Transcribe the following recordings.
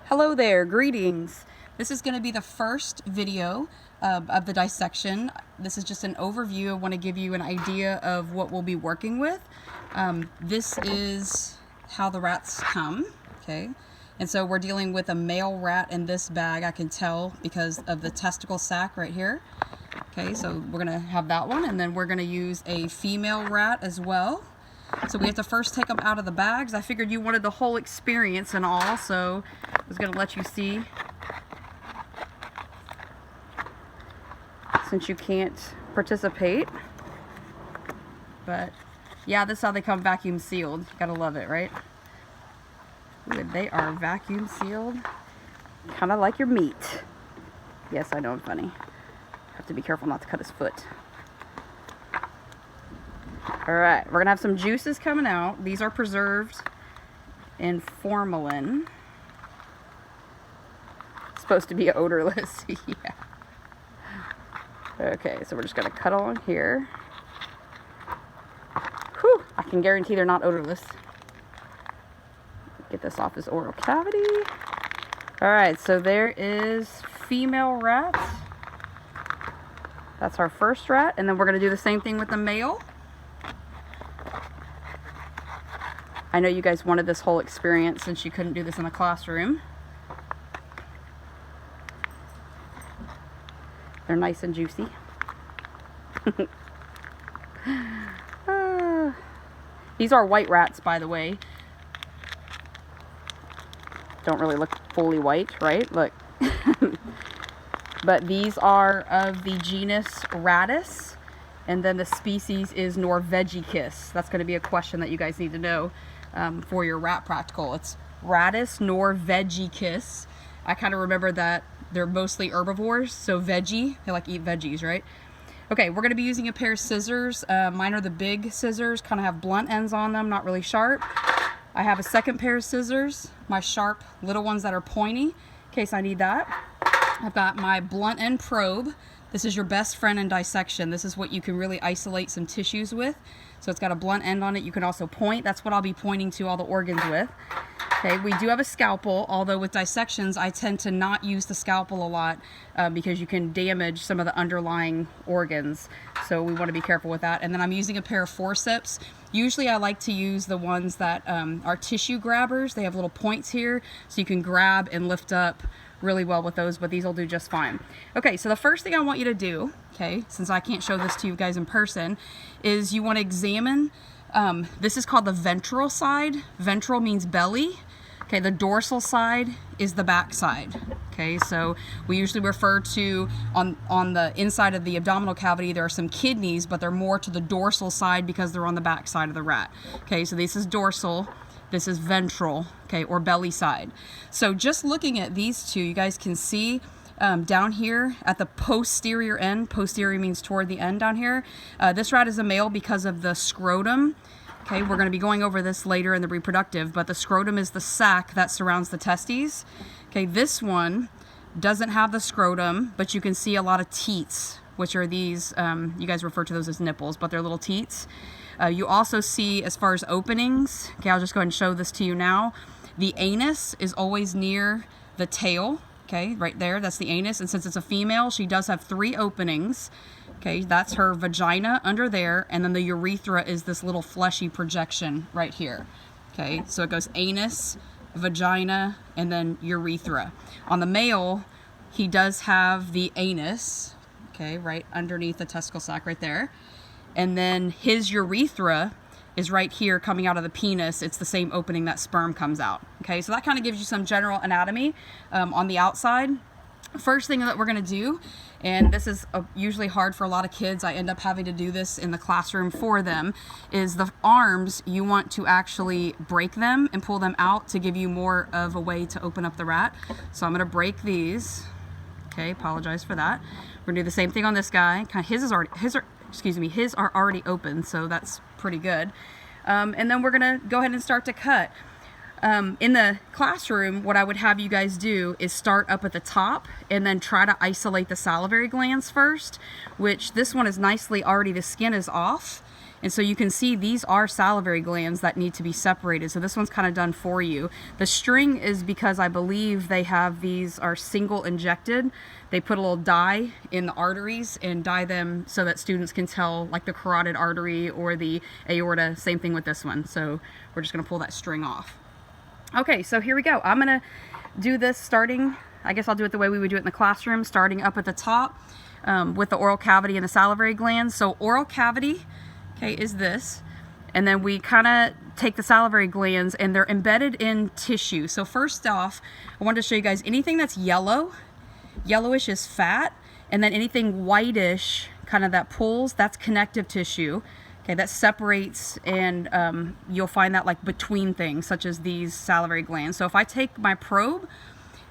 Hello there, greetings. This is going to be the first video of the dissection. This is just an overview. I want to give you an idea of what we'll be working with. This is how the rats come, okay? And so we're dealing with a male rat in this bag, I can tell because of the testicle sac right here. Okay, so we're going to have that one, and then we're going to use a female rat as well. So we have to first take them out of the bags. I figured you wanted the whole experience and all, so I was going to let you see. Since you can't participate. But yeah, this is how they come vacuum sealed. Gotta love it, right? Ooh, they are vacuum sealed. Kind of like your meat. Yes, I know I'm funny. Have to be careful not to cut his foot. Alright, we're going to have some juices coming out. These are preserved in formalin. It's supposed to be odorless. Yeah. Okay, so we're just going to cut along here. Whew, I can guarantee they're not odorless. Get this off his oral cavity. Alright, so there is female rat. That's our first rat. And then we're going to do the same thing with the male. I know you guys wanted this whole experience since you couldn't do this in the classroom. They're nice and juicy. These are white rats, by the way. Don't really look fully white, right? Look. But these are of the genus Rattus. And then the species is Norvegicus. That's going to be a question that you guys need to know for your rat practical. It's Rattus Norvegicus. I kind of remember that they're mostly herbivores, so veggie. They like to eat veggies, right? Okay, we're going to be using a pair of scissors. Mine are the big scissors, kind of have blunt ends on them, not really sharp. I have a second pair of scissors, my sharp little ones that are pointy, in case I need that. I've got my blunt end probe. This is your best friend in dissection. This is what you can really isolate some tissues with. So it's got a blunt end on it. You can also point. That's what I'll be pointing to all the organs with. Okay, we do have a scalpel, although with dissections, I tend to not use the scalpel a lot because you can damage some of the underlying organs. So we want to be careful with that. And then I'm using a pair of forceps. Usually I like to use the ones that are tissue grabbers. They have little points here, so you can grab and lift up really well with those, but these will do just fine. Okay, so the first thing I want you to do, okay, since I can't show this to you guys in person, is you want to examine, this is called the ventral side. Ventral means belly. Okay, the dorsal side is the back side. Okay, so we usually refer to, on the inside of the abdominal cavity, there are some kidneys, but they're more to the dorsal side because they're on the back side of the rat. Okay, so this is dorsal. This is ventral, okay, or belly side. So just looking at these two, you guys can see down here at the posterior end, posterior means toward the end down here, this rat is a male because of the scrotum. Okay, we're going to be going over this later in the reproductive, but the scrotum is the sac that surrounds the testes. Okay, this one doesn't have the scrotum, but you can see a lot of teats, which are these, you guys refer to those as nipples, but they're little teats. You also see, as far as openings, okay, I'll just go ahead and show this to you now. The anus is always near the tail, okay, right there, that's the anus. And since it's a female, she does have 3 openings. Okay, that's her vagina under there, and then the urethra is this little fleshy projection right here. Okay, so it goes anus, vagina, and then urethra. On the male, he does have the anus, okay, right underneath the testicle sac right there. And then his urethra is right here coming out of the penis. It's the same opening that sperm comes out. Okay, so that kind of gives you some general anatomy on the outside. First thing that we're going to do, and this is usually hard for a lot of kids, I end up having to do this in the classroom for them, is the arms, you want to actually break them and pull them out to give you more of a way to open up the rat. So I'm going to break these. Okay, apologize for that. We're going to do the same thing on this guy. His are already open, so that's pretty good. And then we're going to go ahead and start to cut. In the classroom, what I would have you guys do is start up at the top and then try to isolate the salivary glands first, which this one is nicely already, the skin is off. And so you can see these are salivary glands that need to be separated. So this one's kind of done for you. The string is because I believe they have these are single injected. They put a little dye in the arteries and dye them so that students can tell, like the carotid artery or the aorta. Same thing with this one. So we're just going to pull that string off. Okay, so here we go. I'm going to do this starting, I guess I'll do it the way we would do it in the classroom, starting up at the top with the oral cavity and the salivary glands. So oral cavity, okay, is this. And then we kind of take the salivary glands and they're embedded in tissue. So first off, I wanted to show you guys anything that's yellow. Yellowish is fat, and then anything whitish, kind of that pulls, that's connective tissue. Okay, that separates, and you'll find that like between things, such as these salivary glands. So if I take my probe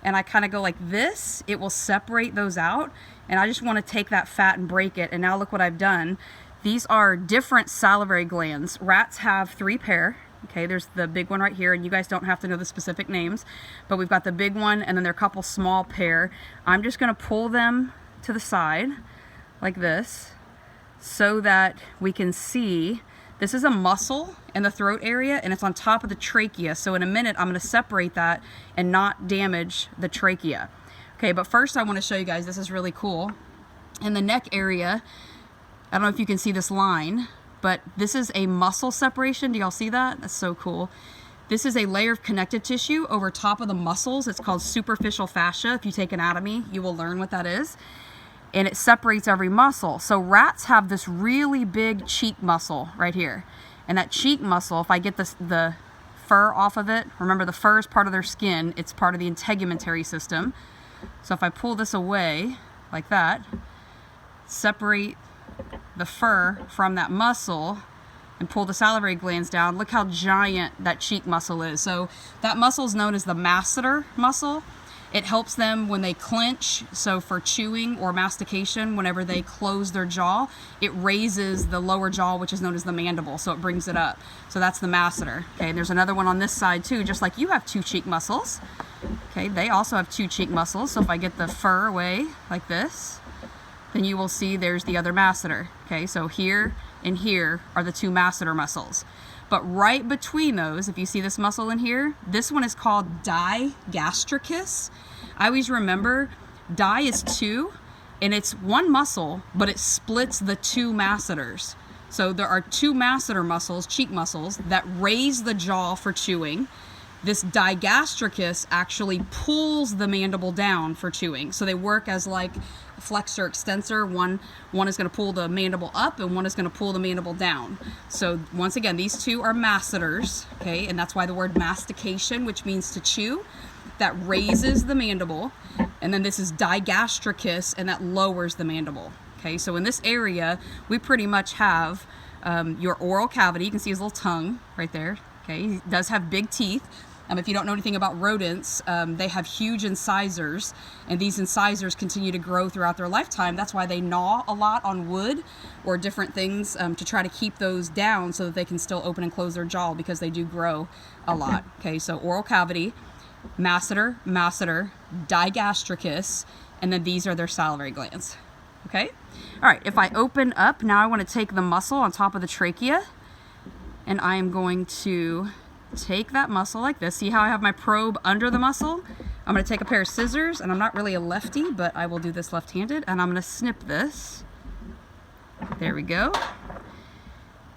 and I kind of go like this, it will separate those out, and I just want to take that fat and break it. And now look what I've done. These are different salivary glands. Rats have 3 pair. Okay, there's the big one right here, and you guys don't have to know the specific names, but we've got the big one, and then there are a couple small pair. I'm just going to pull them to the side like this so that we can see. This is a muscle in the throat area, and it's on top of the trachea. So in a minute, I'm going to separate that and not damage the trachea. Okay, but first I want to show you guys, this is really cool. In the neck area, I don't know if you can see this line, but this is a muscle separation. Do y'all see that? That's so cool. This is a layer of connective tissue over top of the muscles. It's called superficial fascia. If you take anatomy, you will learn what that is. And it separates every muscle. So rats have this really big cheek muscle right here. And that cheek muscle, if I get the fur off of it, remember the fur is part of their skin. It's part of the integumentary system. So if I pull this away like that, separate the fur from that muscle and pull the salivary glands down, look how giant that cheek muscle is. So that muscle is known as the masseter muscle. It helps them when they clench, so for chewing or mastication, whenever they close their jaw, it raises the lower jaw, which is known as the mandible, so it brings it up. So that's the masseter. Okay, and there's another one on this side too, just like you have 2 cheek muscles. Okay, they also have 2 cheek muscles. So if I get the fur away like this, then you will see there's the other masseter. Okay, so here and here are the 2 masseter muscles. But right between those, if you see this muscle in here, this one is called digastricus. I always remember di is 2, and it's 1 muscle, but it splits the 2 masseters. So there are 2 masseter muscles, cheek muscles, that raise the jaw for chewing. This digastricus actually pulls the mandible down for chewing. So they work as like flexor extensor. One is going to pull the mandible up, and one is going to pull the mandible down. So once again, these 2 are masseters, okay, and that's why the word mastication, which means to chew, that raises the mandible, and then this is digastricus, and that lowers the mandible. Okay, so in this area, we pretty much have your oral cavity. You can see his little tongue right there. Okay, he does have big teeth. If you don't know anything about rodents, they have huge incisors, and these incisors continue to grow throughout their lifetime. That's why they gnaw a lot on wood or different things to try to keep those down so that they can still open and close their jaw, because they do grow a lot. Okay, so oral cavity, masseter, digastricus, and then these are their salivary glands. Okay, all right, if I open up, now I want to take the muscle on top of the trachea, and I am going to take that muscle like this. See how I have my probe under the muscle? I'm going to take a pair of scissors, and I'm not really a lefty, but I will do this left-handed, and I'm going to snip this. There we go.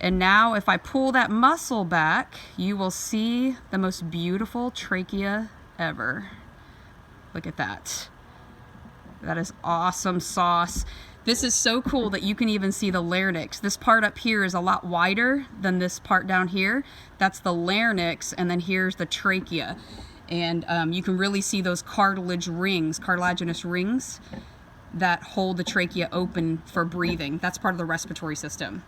And now if I pull that muscle back, you will see the most beautiful trachea ever. Look at that. That is awesome sauce. This is so cool that you can even see the larynx. This part up here is a lot wider than this part down here. That's the larynx, and then here's the trachea. And you can really see those cartilaginous rings that hold the trachea open for breathing. That's part of the respiratory system.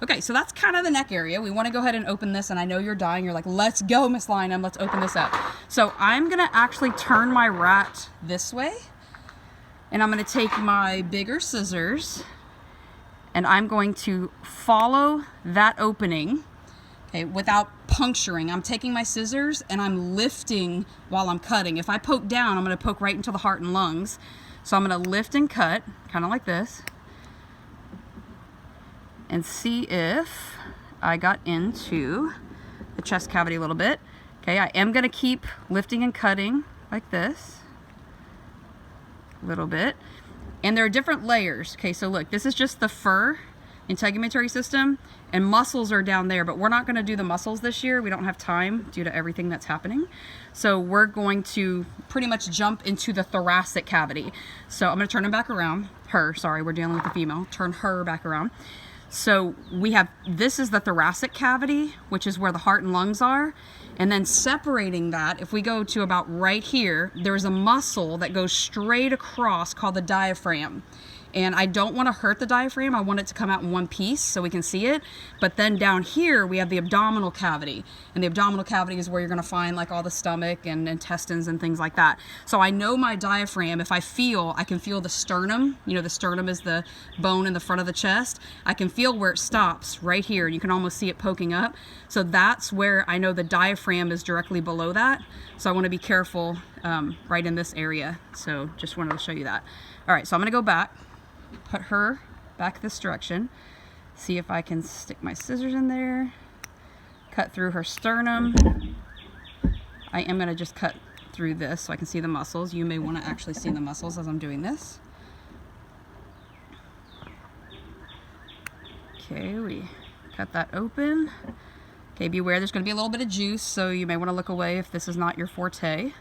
Okay, so that's kind of the neck area. We want to go ahead and open this, and I know you're dying. You're like, let's go, Miss Lynham, let's open this up. So I'm gonna actually turn my rat this way, and I'm going to take my bigger scissors, and I'm going to follow that opening, okay, without puncturing. I'm taking my scissors and I'm lifting while I'm cutting. If I poke down, I'm going to poke right into the heart and lungs. So I'm going to lift and cut, kind of like this, and see if I got into the chest cavity a little bit. Okay, I am gonna keep lifting and cutting like this, a little bit. And there are different layers. Okay, so look, this is just the fur integumentary system, and muscles are down there, but we're not gonna do the muscles this year. We don't have time due to everything that's happening. So we're going to pretty much jump into the thoracic cavity. So I'm gonna turn him back around. Sorry, we're dealing with the female. Turn her back around. So we have, this is the thoracic cavity, which is where the heart and lungs are. And then separating that, if we go to about right here, there's a muscle that goes straight across called the diaphragm. And I don't want to hurt the diaphragm. I want it to come out in one piece so we can see it. But then down here, we have the abdominal cavity. And the abdominal cavity is where you're going to find like all the stomach and intestines and things like that. So I know my diaphragm, if I can feel the sternum. You know, the sternum is the bone in the front of the chest. I can feel where it stops right here. You can almost see it poking up. So that's where I know the diaphragm is directly below that. So I want to be careful right in this area. So just wanted to show you that. All right, so I'm going to go back. Put her back this direction. See if I can stick my scissors in there. Cut through her sternum. I am going to just cut through this so I can see the muscles. You may want to actually see the muscles as I'm doing this. Okay, we cut that open. Okay, beware there's going to be a little bit of juice, so you may want to look away if this is not your forte.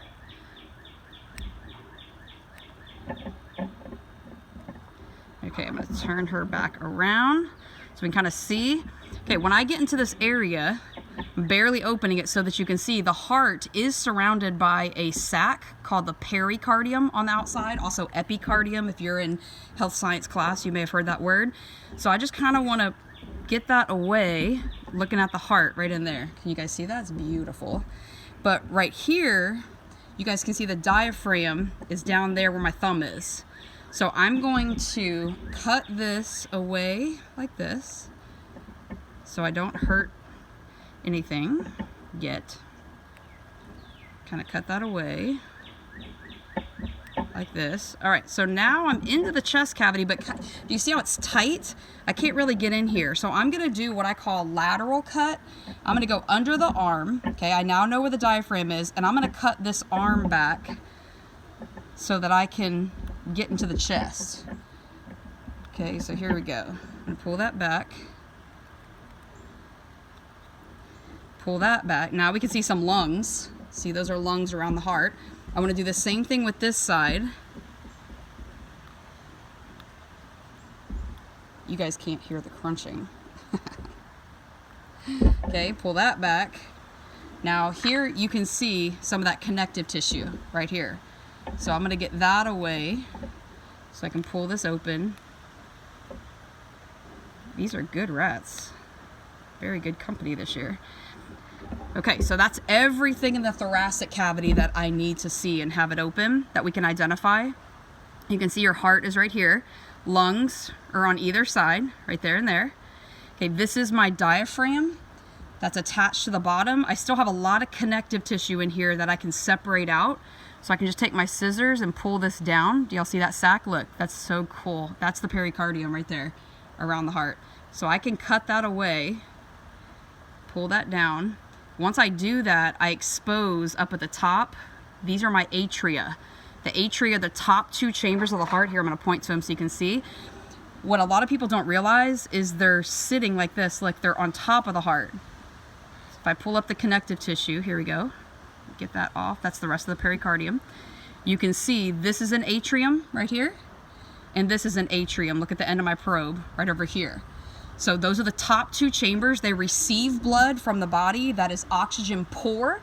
Okay, I'm going to turn her back around so we can kind of see. Okay, when I get into this area, I'm barely opening it so that you can see the heart is surrounded by a sac called the pericardium on the outside, also epicardium. If you're in health science class, you may have heard that word. So I just kind of want to get that away, looking at the heart right in there. Can you guys see that? It's beautiful. But right here, you guys can see the diaphragm is down there where my thumb is. So I'm going to cut this away like this so I don't hurt anything yet. Kind of cut that away like this. All right, so now I'm into the chest cavity, but do you see how it's tight? I can't really get in here. So I'm gonna do what I call lateral cut. I'm gonna go under the arm. Okay, I now know where the diaphragm is, and I'm gonna cut this arm back so that I can get into the chest. Okay, so here we go. I'm gonna pull that back. Pull that back. Now we can see some lungs. See, those are lungs around the heart. I want to do the same thing with this side. You guys can't hear the crunching. Okay, pull that back. Now here you can see some of that connective tissue right here. So I'm going to get that away so I can pull this open. These are good rats. Very good company this year. Okay, so that's everything in the thoracic cavity that I need to see and have it open that we can identify. You can see your heart is right here. Lungs are on either side, right there and there. Okay, this is my diaphragm that's attached to the bottom. I still have a lot of connective tissue in here that I can separate out. So I can just take my scissors and pull this down. Do y'all see that sac? Look, that's so cool. That's the pericardium right there around the heart. So I can cut that away, pull that down. Once I do that, I expose up at the top. These are my atria. The atria, the top two chambers of the heart. Here, I'm gonna point to them so you can see. What a lot of people don't realize is they're sitting like this, like they're on top of the heart. So if I pull up the connective tissue, here we go. Get that off. That's the rest of the pericardium. You can see this is an atrium right here, and this is an atrium. Look at the end of my probe right over here. So those are the top two chambers. They receive blood from the body that is oxygen poor,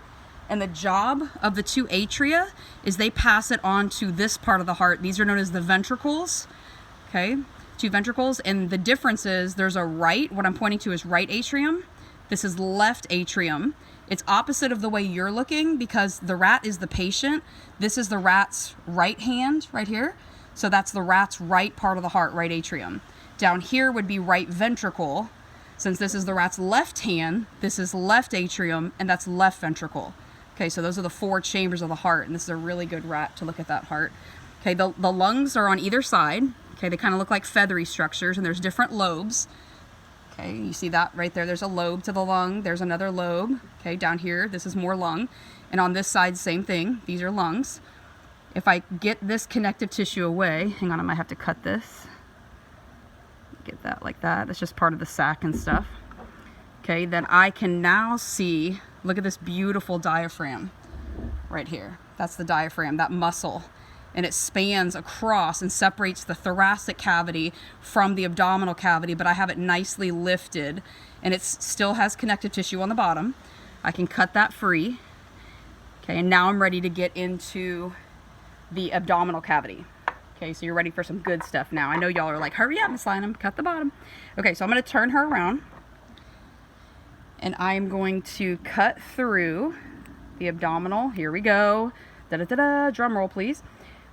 and the job of the two atria is they pass it on to this part of the heart. These are known as the ventricles. Okay, two ventricles, and the difference is there's a right, what I'm pointing to is right atrium. This is left atrium. It's opposite of the way you're looking because the rat is the patient. This is the rat's right hand right here. So that's the rat's right part of the heart, right atrium. Down here would be right ventricle. Since this is the rat's left hand, this is left atrium, and that's left ventricle. Okay, so those are the four chambers of the heart, and this is a really good rat to look at that heart. Okay, the lungs are on either side. Okay, they kind of look like feathery structures, and there's different lobes. Okay, you see that right there. There's a lobe to the lung. There's another lobe. Okay, down here, this is more lung. And on this side, same thing. These are lungs. If I get this connective tissue away, hang on, I might have to cut this. Get that like that. It's just part of the sac and stuff. Okay, then I can now see, look at this beautiful diaphragm right here. That's the diaphragm, that muscle. And it spans across and separates the thoracic cavity from the abdominal cavity, but I have it nicely lifted, and it still has connective tissue on the bottom. I can cut that free. Okay, and now I'm ready to get into the abdominal cavity. Okay, so you're ready for some good stuff now. I know y'all are like, hurry up, Miss Lynham, cut the bottom. Okay, so I'm gonna turn her around, and I'm going to cut through the abdominal. Here we go. Da-da-da-da, drum roll, please.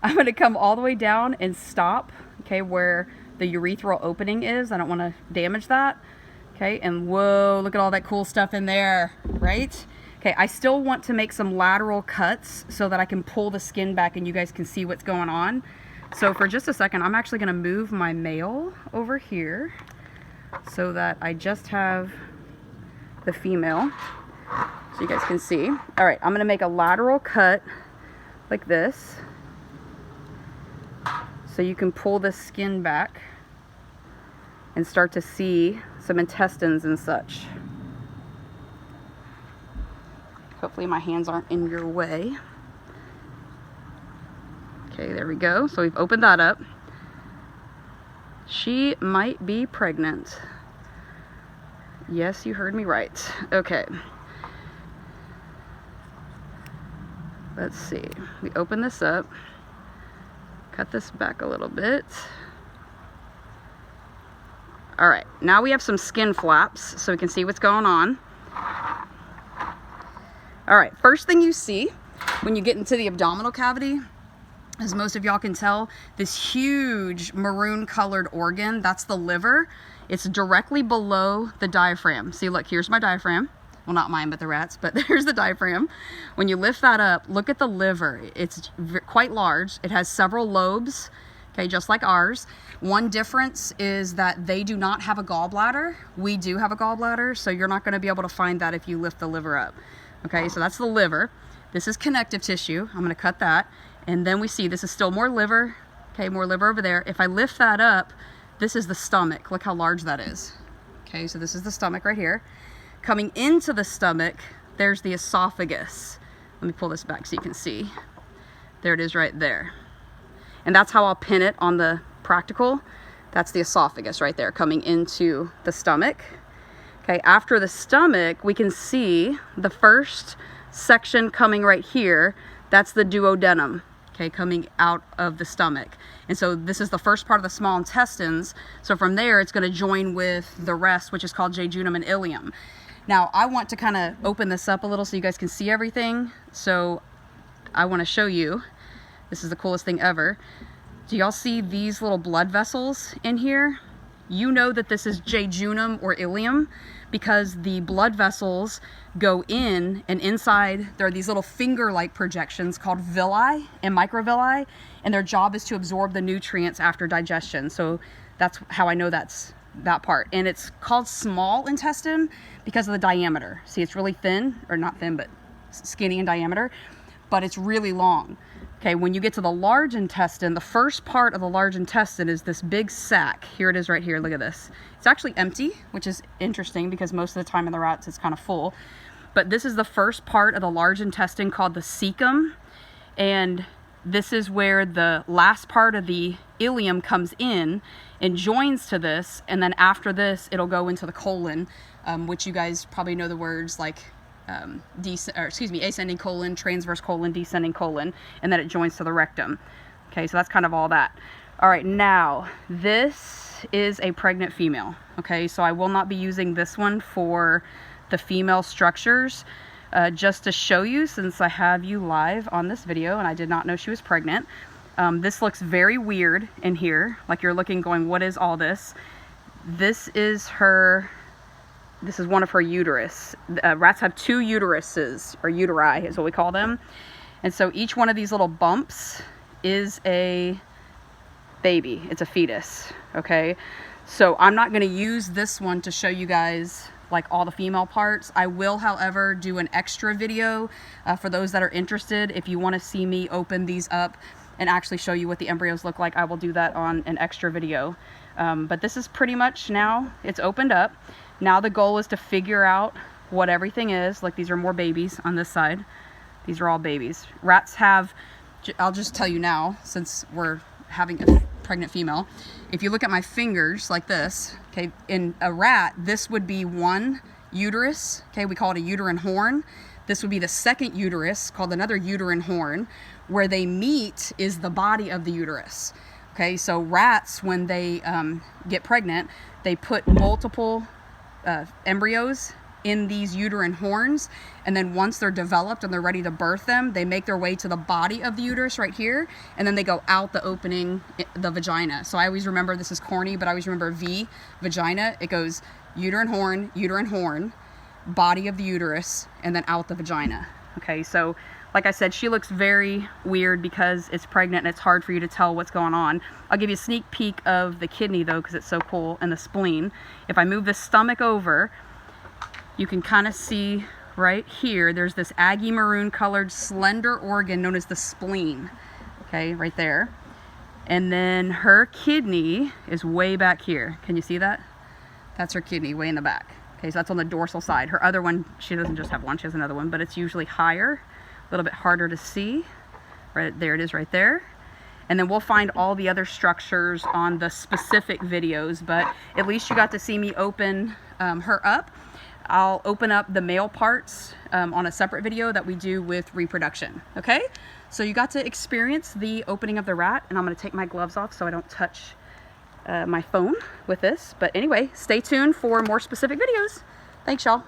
I'm going to come all the way down and stop, okay, where the urethral opening is. I don't want to damage that. Okay, and whoa, look at all that cool stuff in there, right? Okay, I still want to make some lateral cuts so that I can pull the skin back and you guys can see what's going on. So for just a second, I'm actually going to move my male over here so that I just have the female so you guys can see. All right, I'm going to make a lateral cut like this, so you can pull the skin back and start to see some intestines and such. Hopefully my hands aren't in your way. Okay, there we go. So we've opened that up. She might be pregnant. Yes, you heard me right. Okay. Let's see. We open this up. Cut this back a little bit. All right, now we have some skin flaps so we can see what's going on. All right, first thing you see when you get into the abdominal cavity, as most of y'all can tell, this huge maroon colored organ, that's the liver. It's directly below the diaphragm. See, look, here's my diaphragm. Well, not mine, but the rats, but there's the diaphragm. When you lift that up, look at the liver. It's quite large. It has several lobes, okay, just like ours. One difference is that they do not have a gallbladder. We do have a gallbladder, so you're not gonna be able to find that if you lift the liver up. Okay, so that's the liver. This is connective tissue. I'm gonna cut that. And then we see this is still more liver. Okay, more liver over there. If I lift that up, this is the stomach. Look how large that is. Okay, so this is the stomach right here. Coming into the stomach, there's the esophagus. Let me pull this back so you can see. There it is right there. And that's how I'll pin it on the practical. That's the esophagus right there coming into the stomach. Okay, after the stomach, we can see the first section coming right here. That's the duodenum, okay, coming out of the stomach. And so this is the first part of the small intestines. So from there, it's gonna join with the rest, which is called jejunum and ileum. Now, I want to kind of open this up a little so you guys can see everything. So I want to show you. This is the coolest thing ever. Do y'all see these little blood vessels in here? You know that this is jejunum or ileum because the blood vessels go in, and inside there are these little finger-like projections called villi and microvilli, and their job is to absorb the nutrients after digestion. So that's how I know that's that part. And it's called small intestine because of the diameter. See, it's really thin, or not thin, but skinny in diameter, but it's really long. Okay, when you get to the large intestine, the first part of the large intestine is this big sac. Here it is right here, look at this. It's actually empty, which is interesting because most of the time in the rats it's kind of full. But this is the first part of the large intestine called the cecum. And this is where the last part of the ileum comes in and joins to this. And then after this, it'll go into the colon, which you guys probably know the words like ascending colon, transverse colon, descending colon, and then it joins to the rectum. Okay, so that's kind of all that. All right, now this is a pregnant female. Okay, so I will not be using this one for the female structures, just to show you, since I have you live on this video and I did not know she was pregnant. This looks very weird in here, like you're looking going, what is all this? This is her. This is one of her uterus. Rats have two uteruses, or uteri is what we call them. And so each one of these little bumps is a baby. It's a fetus, okay? So I'm not going to use this one to show you guys like all the female parts. I will, however, do an extra video for those that are interested. If you want to see me open these up and actually show you what the embryos look like, I will do that on an extra video. But this is pretty much, now it's opened up. Now the goal is to figure out what everything is. Like, these are more babies on this side. These are all babies. Rats have, I'll just tell you now, since we're having a pregnant female, if you look at my fingers like this, okay, in a rat, this would be one uterus, okay, we call it a uterine horn. This would be the second uterus, called another uterine horn. Where they meet is the body of the uterus. Okay, so rats, when they get pregnant, they put multiple embryos in these uterine horns, and then once they're developed and they're ready to birth them, they make their way to the body of the uterus right here, and then they go out the opening, the vagina. So I always remember, this is corny, but I always remember V, vagina. It goes uterine horn, body of the uterus, and then out the vagina. Okay, so like I said, she looks very weird because it's pregnant and it's hard for you to tell what's going on. I'll give you a sneak peek of the kidney though, because it's so cool, and the spleen. If I move the stomach over, you can kind of see right here, there's this aggie maroon colored slender organ known as the spleen. Okay, right there. And then her kidney is way back here. Can you see that? That's her kidney, way in the back. Okay, so that's on the dorsal side. Her other one, she doesn't just have one, she has another one, but it's usually higher, a little bit harder to see. Right there it is right there. And then we'll find all the other structures on the specific videos, but at least you got to see me open her up. I'll open up the male parts on a separate video that we do with reproduction, okay? So you got to experience the opening of the rat, and I'm gonna take my gloves off so I don't touch my phone with this. But anyway, stay tuned for more specific videos. Thanks, y'all.